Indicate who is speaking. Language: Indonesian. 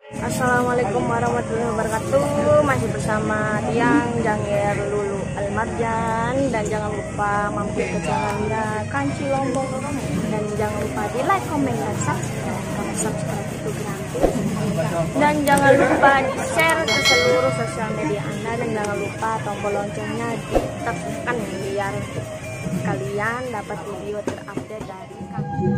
Speaker 1: Assalamualaikum warahmatullahi wabarakatuh. Masih bersama Tiang Jangir Lulu Almarjan. Dan jangan lupa mampir ke channelnya Kanci Lombok. Dan jangan lupa di like, komen, dan subscribe. Karena subscribe itu gratis. Dan jangan lupa di share ke seluruh sosial media Anda. Dan jangan lupa tombol loncengnya ditekan biar kalian dapat video terupdate dari kami.